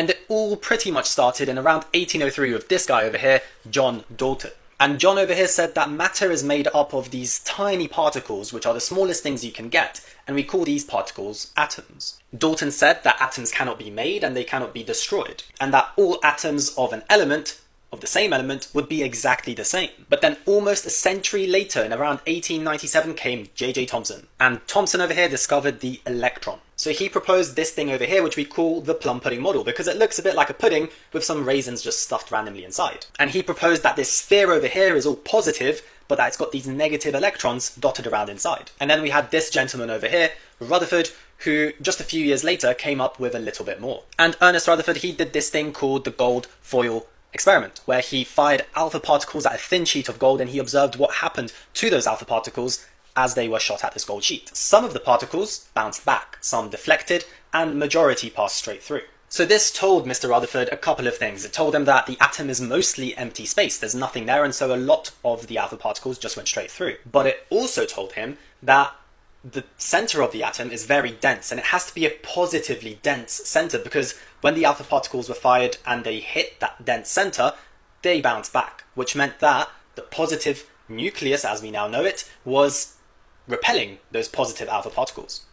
And it all pretty much started in around 1803 with this guy over here, John Dalton. And John over here said that matter is made up of these tiny particles, which are the smallest things you can get, and we call these particles atoms. Dalton said that atoms cannot be made and they cannot be destroyed, and that all atoms of an element, of the same element, would be exactly the same. But then almost a century later, in around 1897, came J.J. Thomson. And Thomson over here discovered the electron. So he proposed this thing over here, which we call the plum pudding model, because it looks a bit like a pudding with some raisins just stuffed randomly inside. And he proposed that this sphere over here is all positive, but that it's got these negative electrons dotted around inside. And then we had this gentleman over here, Rutherford, who just a few years later came up with a little bit more. And Ernest Rutherford, he did this thing called the gold foil experiment, where he fired alpha particles at a thin sheet of gold and he observed what happened to those alpha particles as they were shot at this gold sheet. Some of the particles bounced back, some deflected, and majority passed straight through. So this told Mr. Rutherford a couple of things. It told him that the atom is mostly empty space, there's nothing there, and so a lot of the alpha particles just went straight through. But it also told him that the center of the atom is very dense, and it has to be a positively dense center, because when the alpha particles were fired and they hit that dense center, they bounced back, which meant that the positive nucleus, as we now know it, was repelling those positive alpha particles.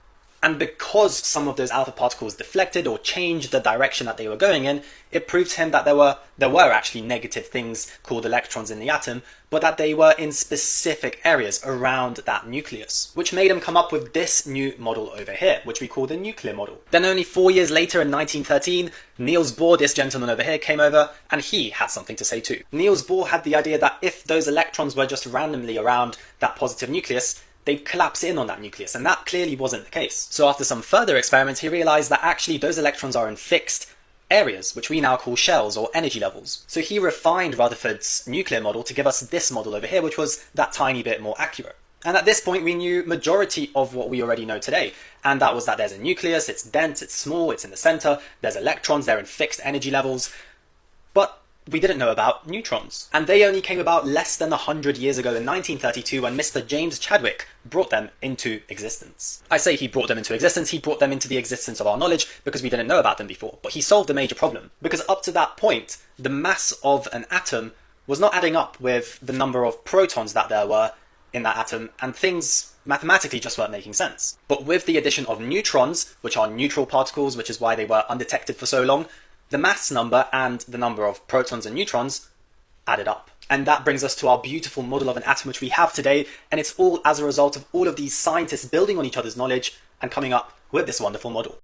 And because some of those alpha particles deflected or changed the direction that they were going in, it proved to him that there were actually negative things called electrons in the atom, but that they were in specific areas around that nucleus, which made him come up with this new model over here, which we call the nuclear model. Then only 4 years later, in 1913, Niels Bohr, this gentleman over here, came over, and he had something to say too. Niels Bohr had the idea that if those electrons were just randomly around that positive nucleus, they'd collapse in on that nucleus, and that clearly wasn't the case. So after some further experiments, he realized that actually those electrons are in fixed areas, which we now call shells or energy levels. So he refined Rutherford's nuclear model to give us this model over here, which was that tiny bit more accurate. And at this point, we knew majority of what we already know today, and that was that there's a nucleus, it's dense, it's small, it's in the center, there's electrons, they're in fixed energy levels, but we didn't know about neutrons. And they only came about less than 100 years ago in 1932 when Mr. James Chadwick brought them into existence. I say he brought them into existence, he brought them into the existence of our knowledge because we didn't know about them before. But he solved a major problem, because up to that point, the mass of an atom was not adding up with the number of protons that there were in that atom, and things mathematically just weren't making sense. But with the addition of neutrons, which are neutral particles, which is why they were undetected for so long, the mass number and the number of protons and neutrons added up. And that brings us to our beautiful model of an atom which we have today, and it's all as a result of all of these scientists building on each other's knowledge and coming up with this wonderful model.